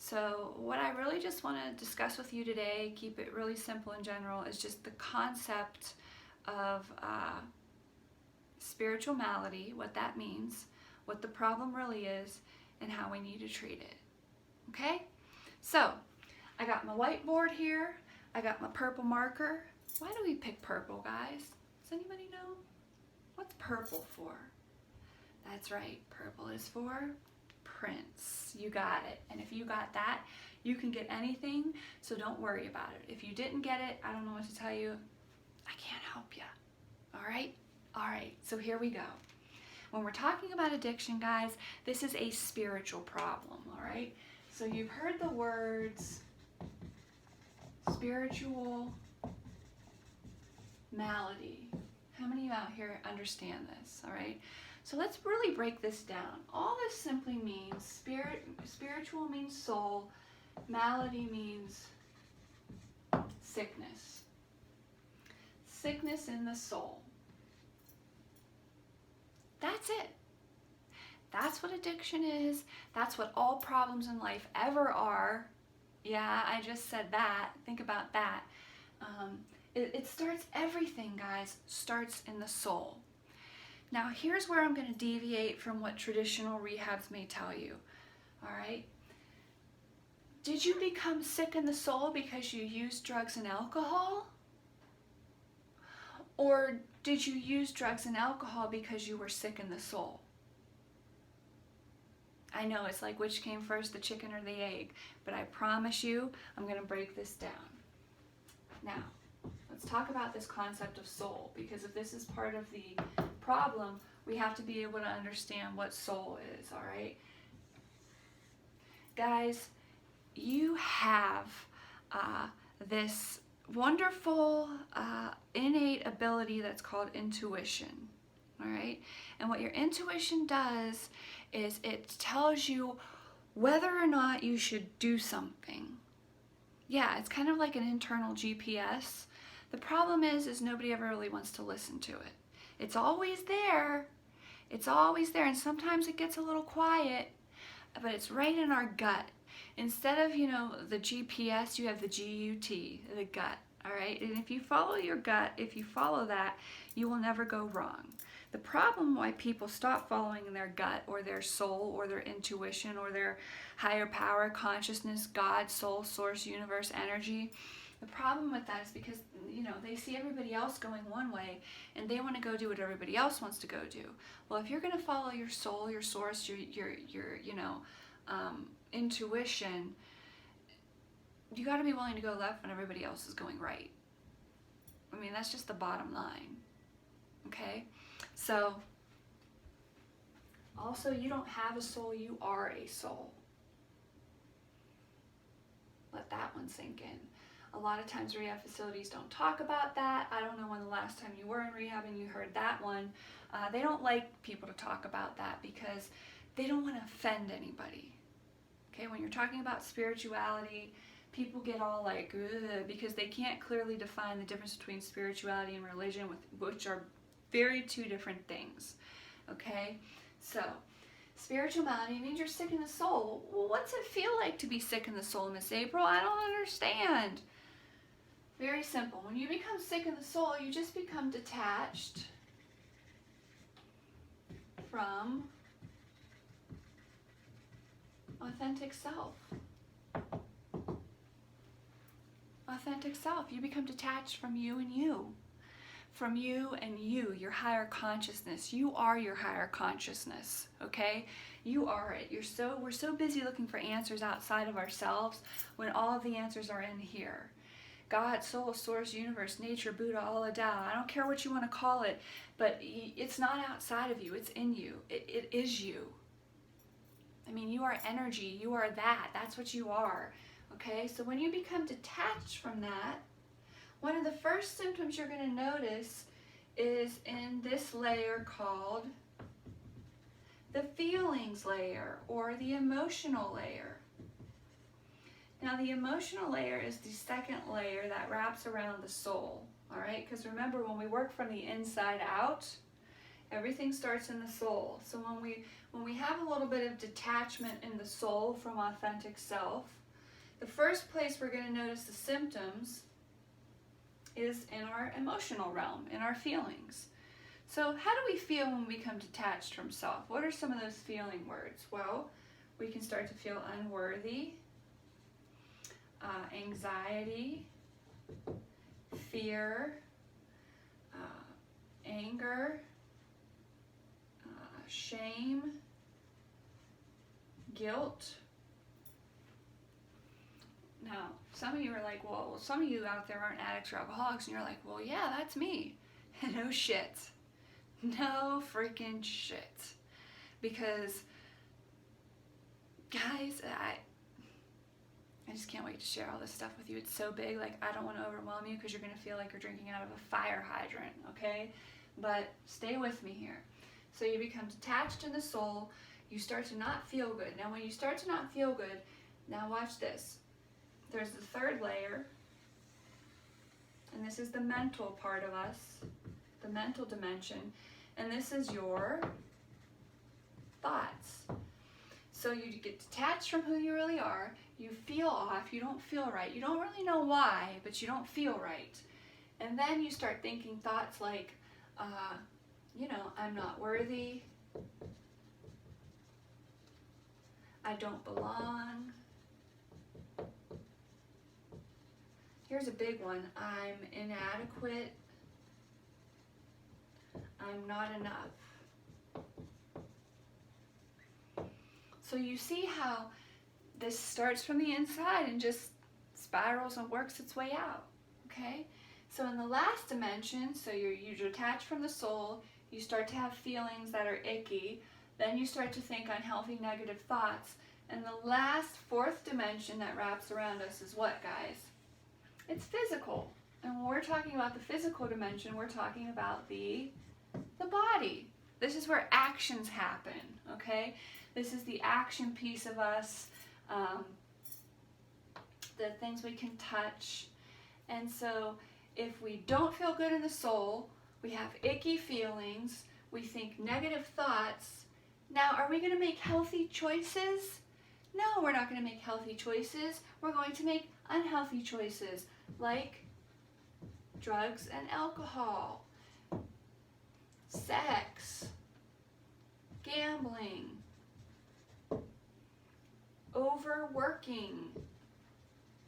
So what I really just want to discuss with you today, keep it really simple and general, is just the concept of spiritual malady, what that means, what the problem really is, and how we need to treat it. Okay? So, I got my whiteboard here. I got my purple marker. Why do we pick purple, guys? Does anybody know? What's purple for? That's right, purple is for Prince. You got it. And if you got that, you can get anything, so don't worry about it. If you didn't get it, I don't know what to tell you. I can't help you. All right? All right, so here we go. When we're talking about addiction, guys, this is a spiritual problem, all right? So you've heard the words spiritual malady. How many of you out here understand this, all right? So let's really break this down. All this simply means spiritual means soul, malady means sickness. Sickness in the soul. That's it. That's what addiction is. That's what all problems in life ever are. Yeah, I just said that. Think about that. It starts, everything, guys, starts in the soul. Now, here's where I'm going to deviate from what traditional rehabs may tell you. All right? Did you become sick in the soul because you used drugs and alcohol? Or did you use drugs and alcohol because you were sick in the soul? I know it's like which came first, the chicken or the egg, but I promise you I'm going to break this down. Now, let's talk about this concept of soul, because if this is part of the problem, we have to be able to understand what soul is, all right? Guys, you have this wonderful innate ability that's called intuition, all right? And what your intuition does is it tells you whether or not you should do something. Yeah, it's kind of like an internal GPS. The problem is nobody ever really wants to listen to it. It's always there. It's always there, and sometimes it gets a little quiet, but it's right in our gut. Instead of, the GPS, you have the GUT, the gut, all right? And if you follow your gut, if you follow that, you will never go wrong. The problem why people stop following their gut or their soul or their intuition or their higher power, consciousness, God, soul, source, universe, energy, the problem with that is because, they see everybody else going one way and they want to go do what everybody else wants to go do. Well, if you're going to follow your soul, your source, your intuition, you got to be willing to go left when everybody else is going right. I mean, that's just the bottom line. Okay? So, also, you don't have a soul, you are a soul. Let that one sink in. A lot of times rehab facilities don't talk about that. I don't know when the last time you were in rehab and you heard that one. They don't like people to talk about that because they don't want to offend anybody. Okay, when you're talking about spirituality, people get all like, ugh, because they can't clearly define the difference between spirituality and religion, which are very two different things. Okay, so spiritual malady means you're sick in the soul. Well, what's it feel like to be sick in the soul, Miss April? I don't understand. Very simple. When you become sick in the soul, you just become detached from authentic self. Authentic self. You become detached from you and you. From you and you, your higher consciousness. You are your higher consciousness, okay? You are it. We're so busy looking for answers outside of ourselves when all of the answers are in here. God, soul, source, universe, nature, Buddha, Allah, Tao. I don't care what you want to call it, but it's not outside of you. It's in you. It is you. I mean, you are energy. You are that. That's what you are, okay? So when you become detached from that, one of the first symptoms you're going to notice is in this layer called the feelings layer or the emotional layer. Now, the emotional layer is the second layer that wraps around the soul, all right? Because remember, when we work from the inside out, Everything starts in the soul. So when we have a little bit of detachment in the soul from authentic self, the first place we're going to notice the symptoms is in our emotional realm, in our feelings. So how do we feel when we become detached from self? What are some of those feeling words? Well, we can start to feel unworthy, anxiety, fear, anger, shame, guilt. Now, some of you are like, well, some of you out there aren't addicts or alcoholics, and you're like, well, yeah, that's me. No shit. No freaking shit. Because, guys, I just can't wait to share all this stuff with you. It's so big, like, I don't want to overwhelm you because you're going to feel like you're drinking out of a fire hydrant, okay? But stay with me here. So you become detached in the soul, you start to not feel good. Now when you start to not feel good, now watch this. There's the third layer, and this is the mental part of us, the mental dimension, and this is your thoughts. So you get detached from who you really are, you feel off, you don't feel right, you don't really know why, but you don't feel right. And then you start thinking thoughts like, I'm not worthy, I don't belong. Here's a big one, I'm inadequate, I'm not enough. So you see how this starts from the inside and just spirals and works its way out, okay? So in the last dimension, so you detach from the soul, you start to have feelings that are icky, then you start to think unhealthy, negative thoughts, and the last fourth dimension that wraps around us is what, guys? It's physical. And when we're talking about the physical dimension, we're talking about the body. This is where actions happen, okay? This is the action piece of us, the things we can touch. And so if we don't feel good in the soul, we have icky feelings, we think negative thoughts. Now, are we going to make healthy choices? No, we're not going to make healthy choices. We're going to make unhealthy choices, like drugs and alcohol, sex, gambling, overworking.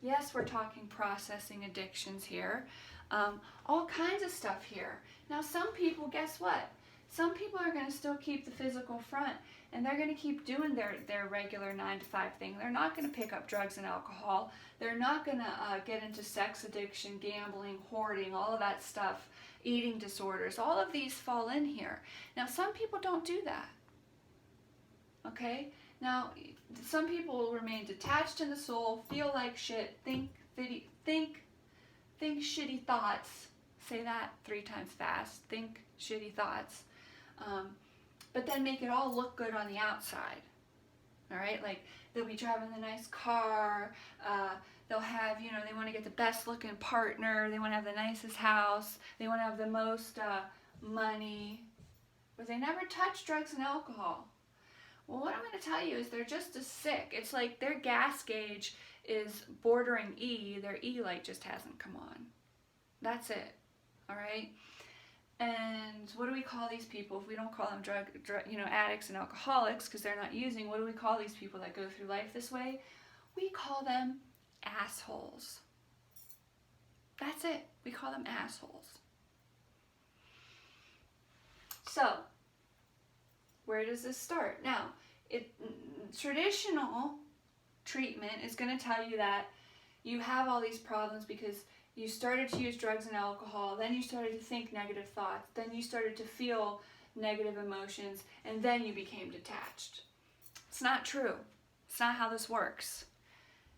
Yes, we're talking processing addictions here. All kinds of stuff here. Now, some people, guess what? Some people are going to still keep the physical front, and they're going to keep doing their regular 9-to-5 thing. They're not going to pick up drugs and alcohol. They're not going to get into sex addiction, gambling, hoarding, all of that stuff, eating disorders. All of these fall in here. Now, some people don't do that. Okay? Now, some people will remain detached in the soul, feel like shit, think shitty thoughts. Say that 3 times fast. Think shitty thoughts. But then make it all look good on the outside. All right? Like, they'll be driving the nice car. They'll have, they want to get the best looking partner. They want to have the nicest house. They want to have the most money. But they never touch drugs and alcohol. Well, what I'm going to tell you is they're just as sick. It's like their gas gauge is bordering E. Their E light just hasn't come on. That's it. All right? And what do we call these people? If we don't call them drug addicts and alcoholics because they're not using, what do we call these people that go through life this way? We call them assholes. That's it. We call them assholes. So, where does this start? Now, traditional treatment is going to tell you that you have all these problems because you started to use drugs and alcohol, then you started to think negative thoughts, then you started to feel negative emotions, and then you became detached. It's not true. It's not how this works.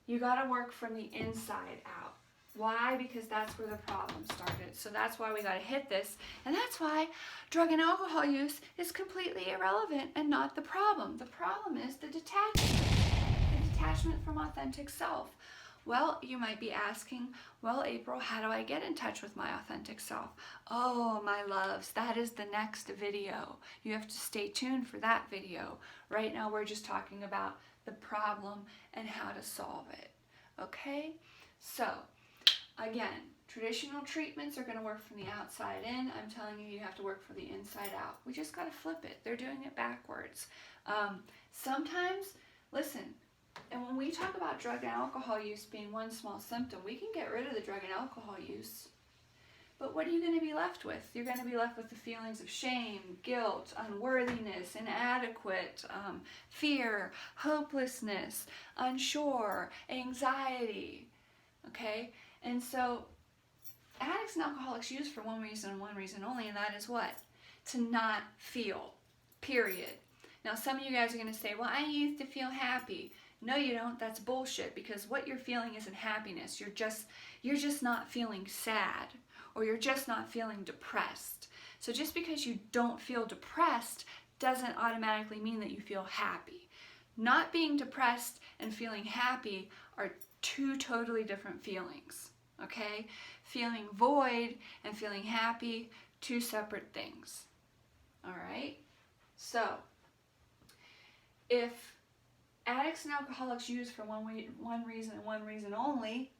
You got to work from the inside out. Why? Because that's where the problem started. So that's why we got to hit this. And that's why drug and alcohol use is completely irrelevant and not the problem. The problem is the detachment from authentic self. Well, you might be asking, well, April, how do I get in touch with my authentic self? Oh, my loves, that is the next video. You have to stay tuned for that video. Right now, we're just talking about the problem and how to solve it. Okay? So, again, traditional treatments are going to work from the outside in. I'm telling you, you have to work from the inside out. We just got to flip it. They're doing it backwards. Sometimes, listen, and when we talk about drug and alcohol use being one small symptom, we can get rid of the drug and alcohol use. But what are you going to be left with? You're going to be left with the feelings of shame, guilt, unworthiness, inadequate, fear, hopelessness, unsure, anxiety. Okay? And so addicts and alcoholics use for one reason and one reason only, and that is what? To not feel. Period. Now, some of you guys are going to say, well, I used to feel happy. No, you don't. That's bullshit, because what you're feeling isn't happiness. You're just not feeling sad, or you're just not feeling depressed. So just because you don't feel depressed doesn't automatically mean that you feel happy. Not being depressed and feeling happy are two totally different feelings, okay? Feeling void and feeling happy, two separate things, all right? So, if addicts and alcoholics use for one reason and one reason only,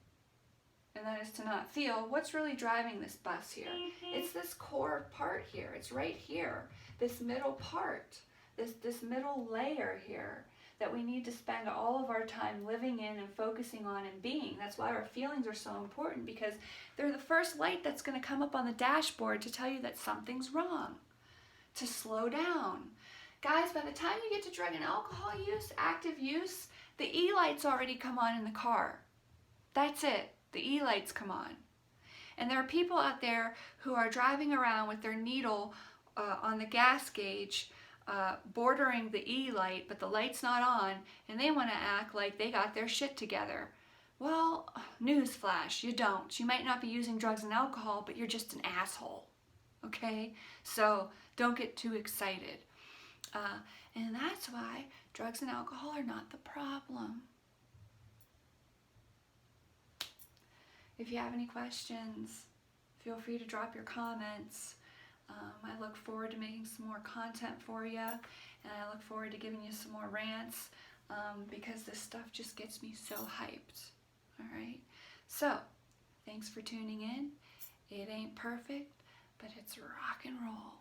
and that is to not feel, what's really driving this bus here? It's this core part here. It's right here, this middle part, this middle layer here that we need to spend all of our time living in and focusing on and being. That's why our feelings are so important, because they're the first light that's going to come up on the dashboard to tell you that something's wrong, to slow down. Guys, by the time you get to drug and alcohol use, active use, the E-lights already come on in the car. That's it. The E-lights come on. And there are people out there who are driving around with their needle on the gas gauge, bordering the E-light, but the light's not on, and they want to act like they got their shit together. Well, newsflash, you don't. You might not be using drugs and alcohol, but you're just an asshole. Okay? So don't get too excited. And that's why drugs and alcohol are not the problem. If you have any questions, feel free to drop your comments. I look forward to making some more content for you, and I look forward to giving you some more rants, because this stuff just gets me so hyped. All right? So, thanks for tuning in. It ain't perfect, but it's rock and roll.